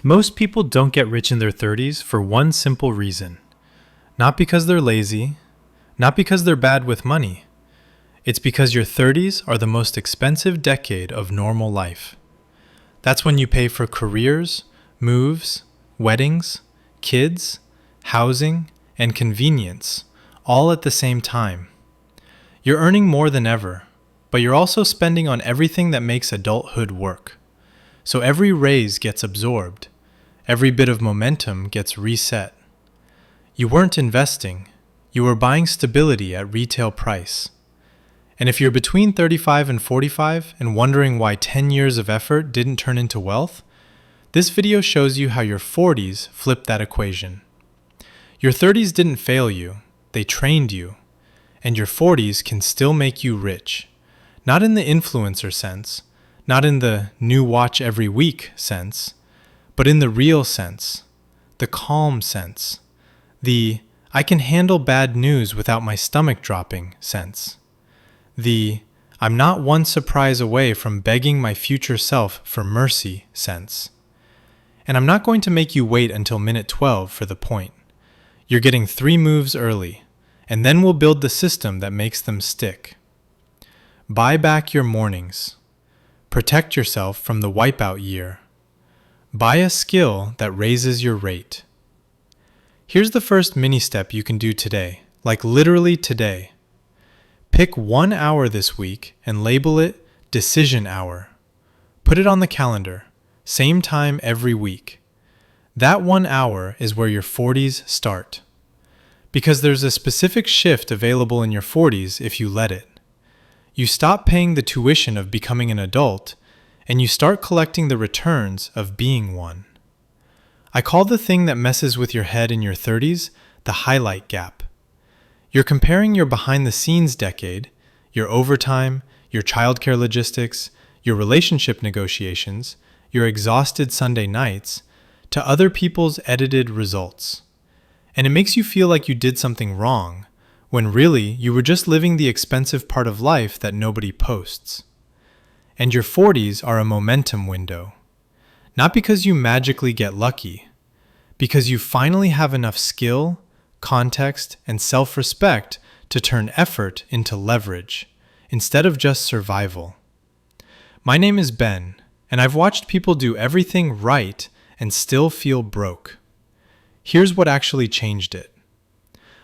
Most people don't get rich in their 30s for one simple reason. Not because they're lazy, not because they're bad with money. It's because your 30s are the most expensive decade of normal life. That's when you pay for careers, moves, weddings, kids, housing, and convenience, all at the same time. You're earning more than ever, but you're also spending on everything that makes adulthood work. So every raise gets absorbed. Every bit of momentum gets reset. You weren't investing. You were buying stability at retail price. And if you're between 35 and 45 and wondering why 10 years of effort didn't turn into wealth, this video shows you how your 40s flipped that equation. Your 30s didn't fail you, they trained you. And your 40s can still make you rich. Not in the influencer sense, not in the new watch every week sense, but in the real sense, the calm sense, the I can handle bad news without my stomach dropping sense, the I'm not one surprise away from begging my future self for mercy sense. And I'm not going to make you wait until minute 12 for the point. You're getting 3 moves early, and then we'll build the system that makes them stick. Buy back your mornings. Protect yourself from the wipeout year. Buy a skill that raises your rate. Here's the first mini step you can do today, like literally today. Pick 1 hour this week and label it Decision Hour. Put it on the calendar, same time every week. That 1 hour is where your 40s start. Because there's a specific shift available in your 40s if you let it. You stop paying the tuition of becoming an adult, and you start collecting the returns of being one. I call the thing that messes with your head in your 30s the highlight gap. You're comparing your behind-the-scenes decade, your overtime, your childcare logistics, your relationship negotiations, your exhausted Sunday nights, to other people's edited results. And it makes you feel like you did something wrong, when really you were just living the expensive part of life that nobody posts. And your 40s are a momentum window. Not because you magically get lucky, because you finally have enough skill, context, and self-respect to turn effort into leverage, instead of just survival. My name is Ben, and I've watched people do everything right and still feel broke. Here's what actually changed it.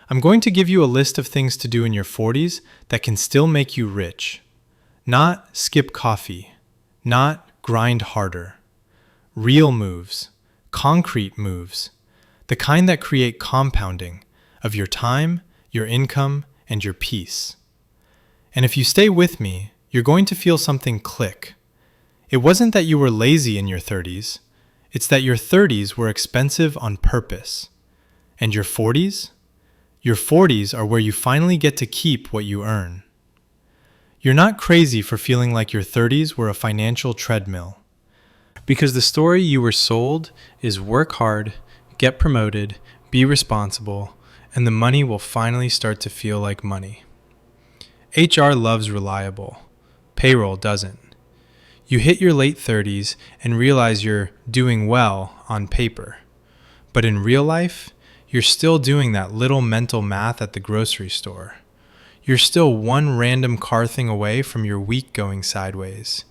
I'm going to give you a list of things to do in your 40s that can still make you rich. Not skip coffee, not grind harder. Real moves, concrete moves, the kind that create compounding of your time, your income, and your peace. And if you stay with me, you're going to feel something click. It wasn't that you were lazy in your 30s. It's that your 30s were expensive on purpose. And your 40s? Your 40s are where you finally get to keep what you earn. You're not crazy for feeling like your 30s were a financial treadmill. Because the story you were sold is work hard, get promoted, be responsible, and the money will finally start to feel like money. HR loves reliable. Payroll doesn't. You hit your late 30s and realize you're doing well on paper. But in real life, you're still doing that little mental math at the grocery store. You're still one random car thing away from your week going sideways.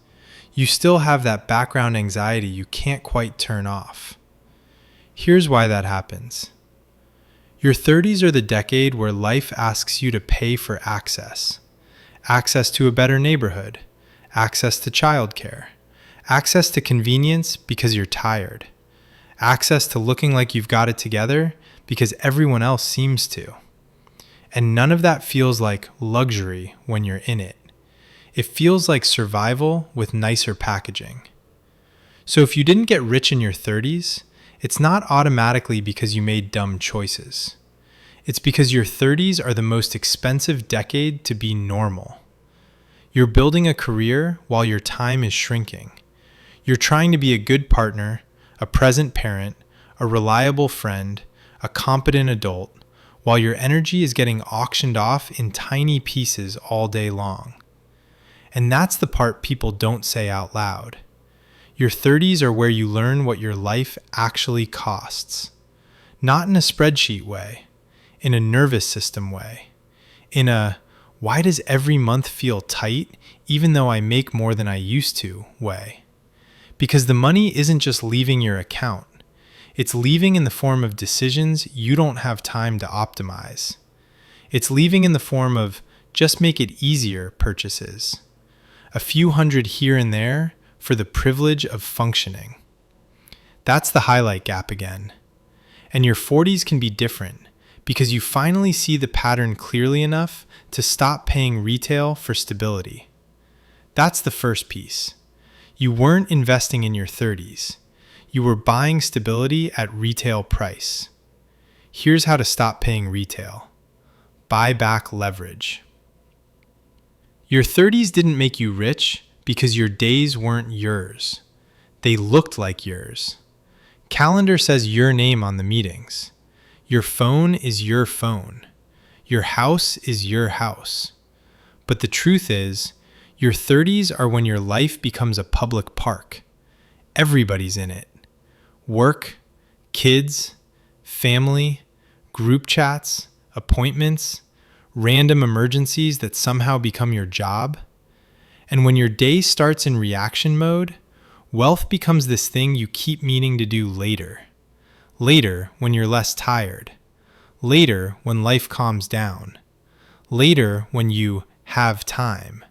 You still have that background anxiety you can't quite turn off. Here's why that happens. Your 30s are the decade where life asks you to pay for access. Access to a better neighborhood. Access to childcare. Access to convenience because you're tired. Access to looking like you've got it together because everyone else seems to. And none of that feels like luxury when you're in it. It feels like survival with nicer packaging. So if you didn't get rich in your 30s, it's not automatically because you made dumb choices. It's because your 30s are the most expensive decade to be normal. You're building a career while your time is shrinking. You're trying to be a good partner, a present parent, a reliable friend, a competent adult, while your energy is getting auctioned off in tiny pieces all day long. And that's the part people don't say out loud. Your 30s are where you learn what your life actually costs. Not in a spreadsheet way, in a nervous system way, in a why does every month feel tight even though I make more than I used to way. Because the money isn't just leaving your account. It's leaving in the form of decisions you don't have time to optimize. It's leaving in the form of just make it easier purchases. A few hundred here and there for the privilege of functioning. That's the highlight gap again. And your 40s can be different because you finally see the pattern clearly enough to stop paying retail for stability. That's the first piece. You weren't investing in your 30s. You were buying stability at retail price. Here's how to stop paying retail. Buy back leverage. Your 30s didn't make you rich because your days weren't yours. They looked like yours. Calendar says your name on the meetings. Your phone is your phone. Your house is your house. But the truth is, your 30s are when your life becomes a public park. Everybody's in it. Work, kids, family, group chats, appointments, random emergencies that somehow become your job. And when your day starts in reaction mode, wealth becomes this thing you keep meaning to do later. Later when you're less tired. Later when life calms down. Later when you have time.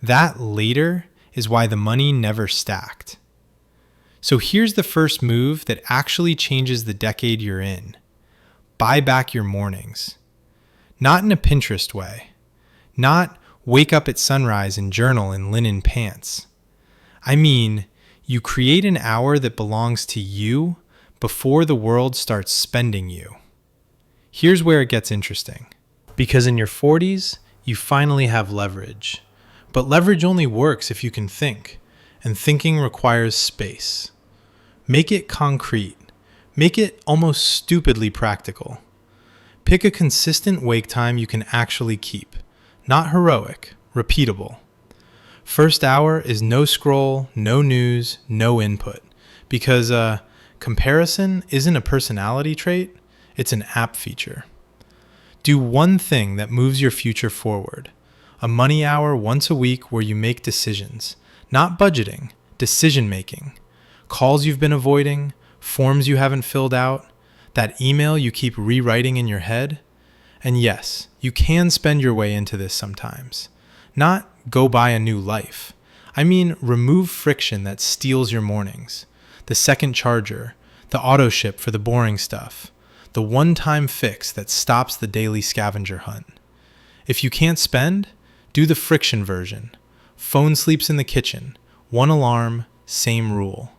That later is why the money never stacked. So here's the first move that actually changes the decade you're in. Buy back your mornings. Not in a Pinterest way. Not wake up at sunrise and journal in linen pants. I mean, you create an hour that belongs to you before the world starts spending you. Here's where it gets interesting. Because in your 40s, you finally have leverage. But leverage only works if you can think, and thinking requires space. Make it concrete. Make it almost stupidly practical. Pick a consistent wake time you can actually keep. Not heroic, repeatable. First hour is no scroll, no news, no input. Because comparison isn't a personality trait, it's an app feature. Do one thing that moves your future forward. A money hour once a week where you make decisions. Not budgeting, decision making. Calls you've been avoiding, forms you haven't filled out, that email you keep rewriting in your head. And yes, you can spend your way into this sometimes. Not go buy a new life. I mean, remove friction that steals your mornings. The second charger, the auto ship for the boring stuff, the one-time fix that stops the daily scavenger hunt. If you can't spend, do the friction version. Phone sleeps in the kitchen, one alarm, same rule.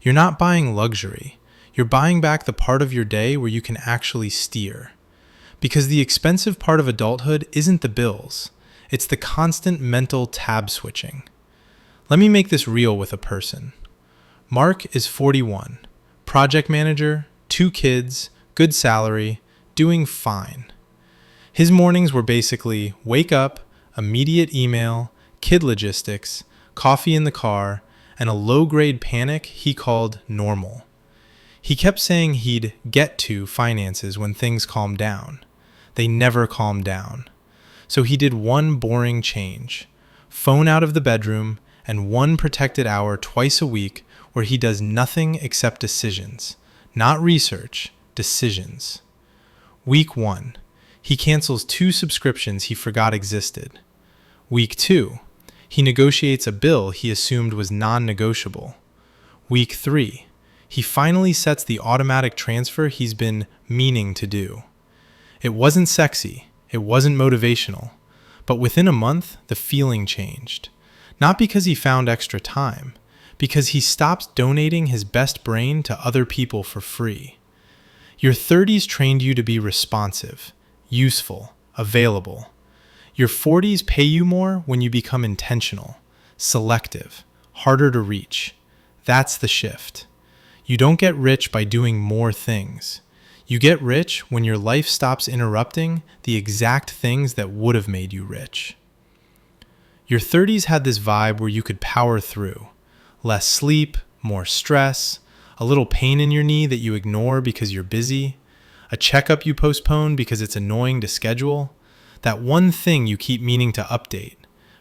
You're not buying luxury. You're buying back the part of your day where you can actually steer. Because the expensive part of adulthood isn't the bills. It's the constant mental tab switching. Let me make this real with a person. Mark is 41, project manager, 2 kids, good salary, doing fine. His mornings were basically wake up, immediate email, kid logistics, coffee in the car, and a low-grade panic he called normal. He kept saying he'd get to finances when things calmed down. They never calmed down. So he did one boring change. Phone out of the bedroom and one protected hour twice a week where he does nothing except decisions. Not research, decisions. Week 1. He cancels 2 subscriptions he forgot existed. Week 2. He negotiates a bill he assumed was non-negotiable. Week 3. He finally sets the automatic transfer he's been meaning to do. It wasn't sexy, it wasn't motivational, but within a month, the feeling changed. Not because he found extra time, because he stopped donating his best brain to other people for free. Your 30s trained you to be responsive, useful, available. Your 40s pay you more when you become intentional, selective, harder to reach. That's the shift. You don't get rich by doing more things. You get rich when your life stops interrupting the exact things that would have made you rich. Your 30s had this vibe where you could power through. Less sleep, more stress, a little pain in your knee that you ignore because you're busy, a checkup you postpone because it's annoying to schedule, that one thing you keep meaning to update,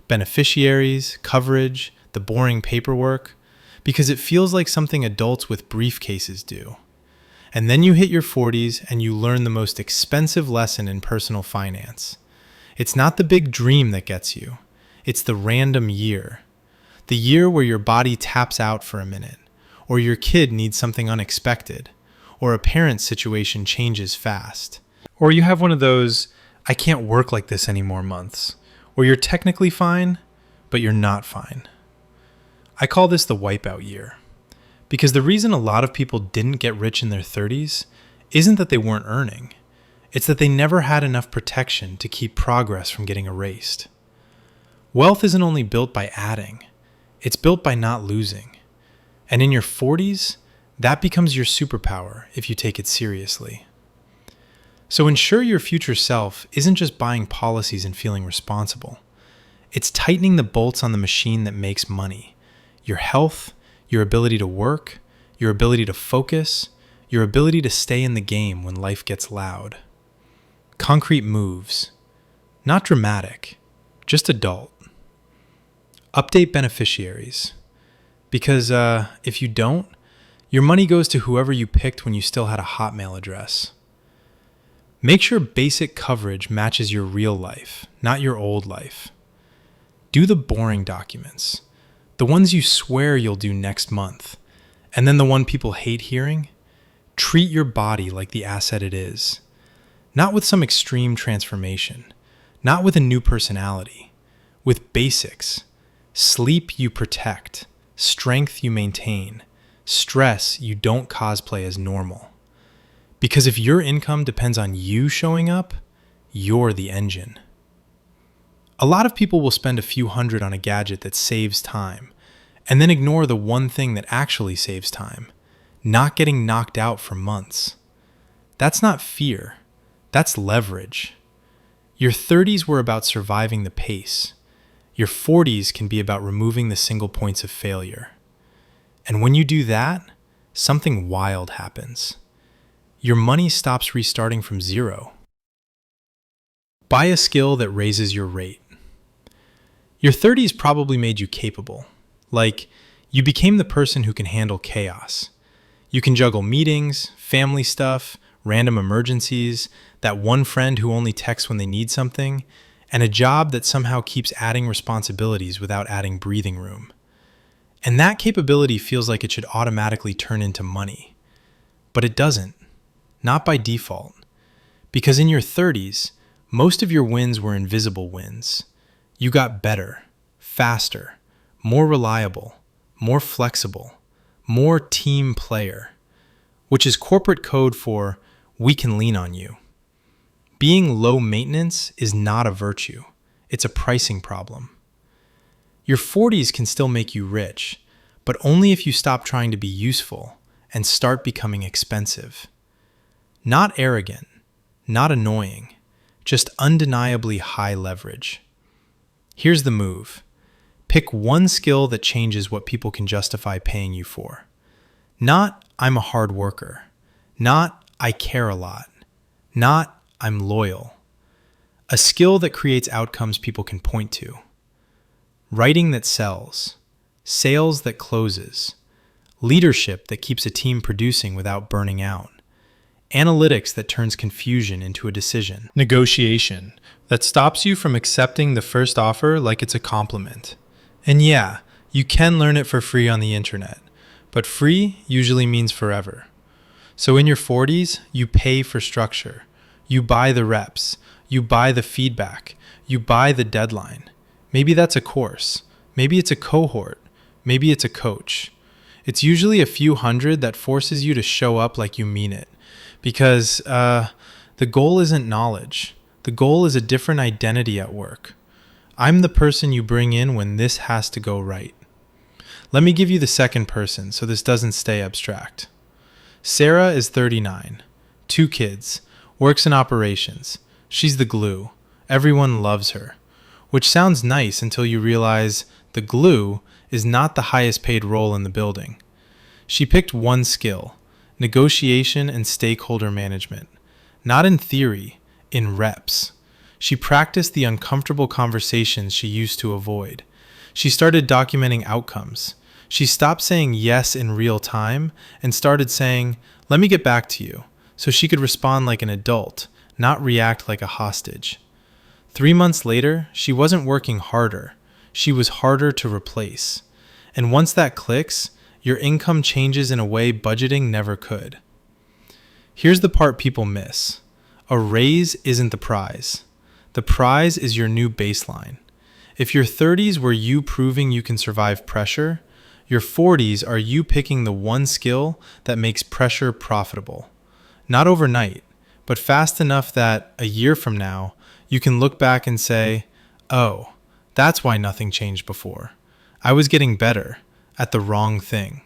beneficiaries, coverage, the boring paperwork, because it feels like something adults with briefcases do. And then you hit your 40s and you learn the most expensive lesson in personal finance. It's not the big dream that gets you. It's the random year. The year where your body taps out for a minute, or your kid needs something unexpected, or a parent's situation changes fast. Or you have one of those, I can't work like this anymore months, where you're technically fine, but you're not fine. I call this the wipeout year. Because the reason a lot of people didn't get rich in their 30s isn't that they weren't earning. It's that they never had enough protection to keep progress from getting erased. Wealth isn't only built by adding, it's built by not losing. And in your 40s, that becomes your superpower if you take it seriously. So ensure your future self isn't just buying policies and feeling responsible. It's tightening the bolts on the machine that makes money. Your health, your ability to work, your ability to focus, your ability to stay in the game when life gets loud. Concrete moves. Not dramatic, just adult. Update beneficiaries. Because if you don't, your money goes to whoever you picked when you still had a Hotmail address. Make sure basic coverage matches your real life, not your old life. Do the boring documents. The ones you swear you'll do next month, and then the one people hate hearing. Treat your body like the asset it is. Not with some extreme transformation, not with a new personality, with basics. Sleep you protect, strength you maintain, stress you don't cosplay as normal. Because if your income depends on you showing up, you're the engine. A lot of people will spend a few hundred on a gadget that saves time, and then ignore the one thing that actually saves time, not getting knocked out for months. That's not fear, that's leverage. Your 30s were about surviving the pace. Your 40s can be about removing the single points of failure. And when you do that, something wild happens. Your money stops restarting from zero. Buy a skill that raises your rate. Your 30s probably made you capable. Like, you became the person who can handle chaos. You can juggle meetings, family stuff, random emergencies, that one friend who only texts when they need something, and a job that somehow keeps adding responsibilities without adding breathing room. And that capability feels like it should automatically turn into money. But it doesn't. Not by default. Because in your 30s, most of your wins were invisible wins. You got better, faster, more reliable, more flexible, more team player, which is corporate code for we can lean on you. Being low maintenance is not a virtue. It's a pricing problem. Your 40s can still make you rich, but only if you stop trying to be useful and start becoming expensive. Not arrogant, not annoying, just undeniably high leverage. Here's the move. Pick one skill that changes what people can justify paying you for. Not, I'm a hard worker. Not, I care a lot. Not, I'm loyal. A skill that creates outcomes people can point to. Writing that sells. Sales that closes. Leadership that keeps a team producing without burning out. Analytics that turns confusion into a decision. Negotiation that stops you from accepting the first offer like it's a compliment. And yeah, you can learn it for free on the internet, but free usually means forever. So in your 40s, you pay for structure. You buy the reps. You buy the feedback. You buy the deadline. Maybe that's a course. Maybe it's a cohort. Maybe it's a coach. It's usually a few hundred that forces you to show up like you mean it. Because the goal isn't knowledge. The goal is a different identity at work. I'm the person you bring in when this has to go right. Let me give you the second person so this doesn't stay abstract. Sarah is 39, 2 kids, works in operations. She's the glue. Everyone loves her. Which sounds nice until you realize the glue is not the highest paid role in the building. She picked one skill: negotiation and stakeholder management. Not in theory, in reps. She practiced the uncomfortable conversations she used to avoid. She started documenting outcomes. She stopped saying yes in real time and started saying, "Let me get back to you," so she could respond like an adult, not react like a hostage. 3 months later, she wasn't working harder. She was harder to replace. And once that clicks, your income changes in a way budgeting never could. Here's the part people miss. A raise isn't the prize. The prize is your new baseline. If your 30s were you proving you can survive pressure, your 40s are you picking the one skill that makes pressure profitable. Not overnight, but fast enough that a year from now, you can look back and say, "Oh, that's why nothing changed before. I was getting better at the wrong thing."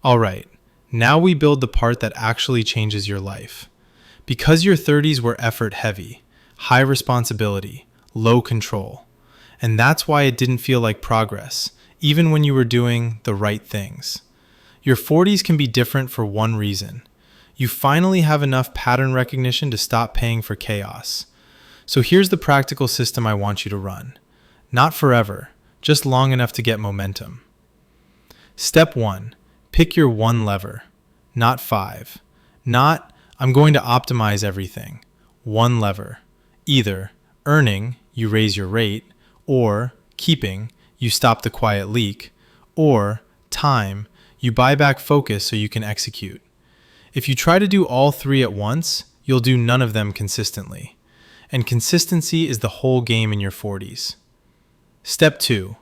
All right, now we build the part that actually changes your life. Because your 30s were effort heavy, high responsibility, low control. And that's why it didn't feel like progress, even when you were doing the right things. Your 40s can be different for one reason. You finally have enough pattern recognition to stop paying for chaos. So here's the practical system I want you to run. Not forever, just long enough to get momentum. Step 1, pick your one lever, not 5. Not, "I'm going to optimize everything." One lever. Either earning, you raise your rate, or keeping, you stop the quiet leak, or time, you buy back focus so you can execute. If you try to do all three at once, you'll do none of them consistently. And consistency is the whole game in your 40s. Step 2,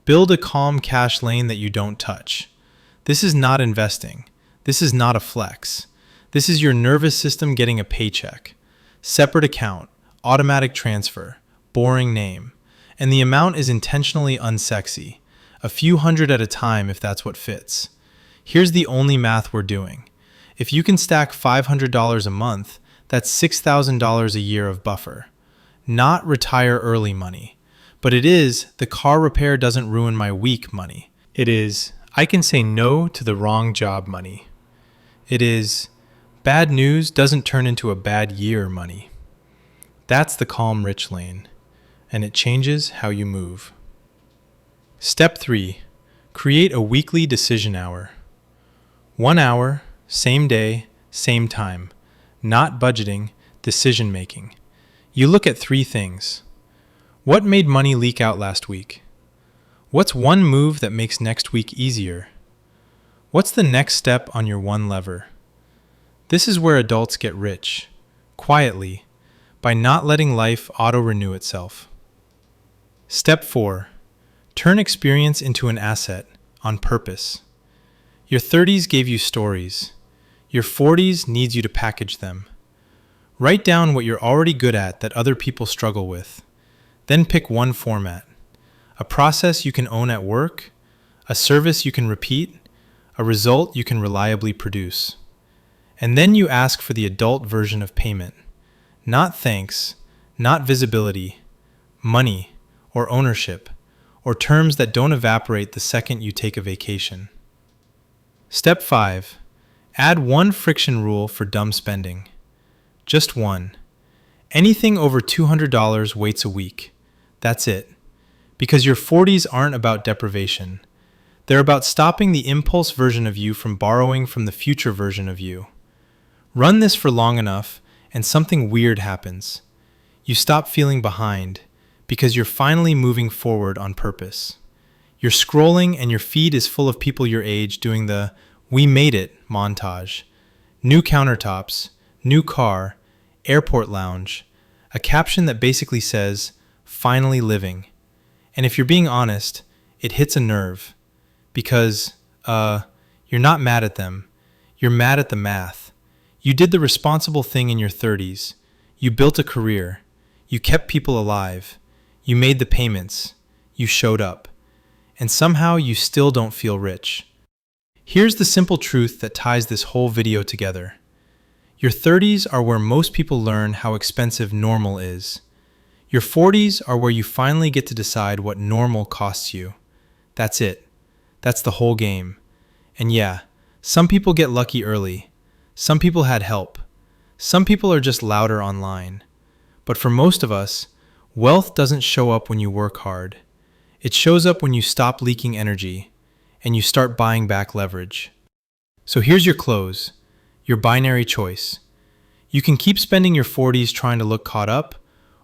build a calm cash lane that you don't touch. This is not investing. This is not a flex. This is your nervous system getting a paycheck. Separate account, automatic transfer, boring name. And the amount is intentionally unsexy. A few hundred at a time if that's what fits. Here's the only math we're doing. If you can stack $500 a month, that's $6,000 a year of buffer. Not retire early money. But it is, the car repair doesn't ruin my week money. It is, I can say no to the wrong job money. It is, bad news doesn't turn into a bad year money. That's the calm rich lane, and it changes how you move. Step 3, create a weekly decision hour. 1 hour, same day, same time. Not budgeting, decision making. You look at 3 things. What made money leak out last week? What's one move that makes next week easier? What's the next step on your one lever? This is where adults get rich, quietly, by not letting life auto-renew itself. Step 4, turn experience into an asset, on purpose. Your 30s gave you stories. Your 40s needs you to package them. Write down what you're already good at that other people struggle with. Then pick one format. A process you can own at work, a service you can repeat, a result you can reliably produce. And then you ask for the adult version of payment. Not thanks, not visibility, money, or ownership, or terms that don't evaporate the second you take a vacation. Step 5, add one friction rule for dumb spending. Just one. Anything over $200 waits a week. That's it. Because your 40s aren't about deprivation. They're about stopping the impulse version of you from borrowing from the future version of you. Run this for long enough, and something weird happens. You stop feeling behind, because you're finally moving forward on purpose. You're scrolling and your feed is full of people your age doing the "we made it" montage. New countertops, new car, airport lounge, a caption that basically says, "finally living." And if you're being honest, it hits a nerve. Because, you're not mad at them. You're mad at the math. You did the responsible thing in your 30s. You built a career. You kept people alive. You made the payments. You showed up. And somehow you still don't feel rich. Here's the simple truth that ties this whole video together. Your 30s are where most people learn how expensive normal is. Your 40s are where you finally get to decide what normal costs you. That's it. That's the whole game. And yeah, some people get lucky early. Some people had help. Some people are just louder online. But for most of us, wealth doesn't show up when you work hard. It shows up when you stop leaking energy and you start buying back leverage. So here's your close, your binary choice. You can keep spending your 40s trying to look caught up,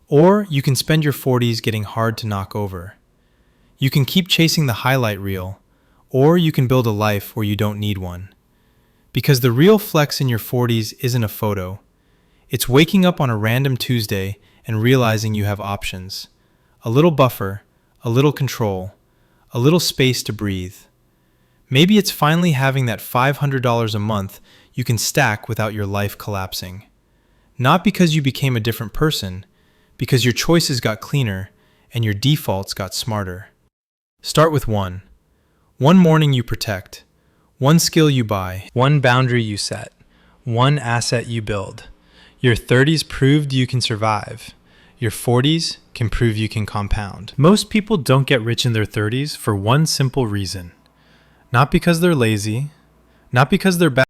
or you can spend your 40s getting hard to knock over. You can keep chasing the highlight reel, or you can build a life where you don't need one. Because the real flex in your 40s isn't a photo. It's waking up on a random Tuesday and realizing you have options. A little buffer, a little control, a little space to breathe. Maybe it's finally having that $500 a month you can stack without your life collapsing. Not because you became a different person, because your choices got cleaner and your defaults got smarter. Start with one. One morning you protect. One skill you buy. One boundary you set. One asset you build. Your 30s proved you can survive. Your 40s can prove you can compound. Most people don't get rich in their 30s for one simple reason. Not because they're lazy, not because they're bad.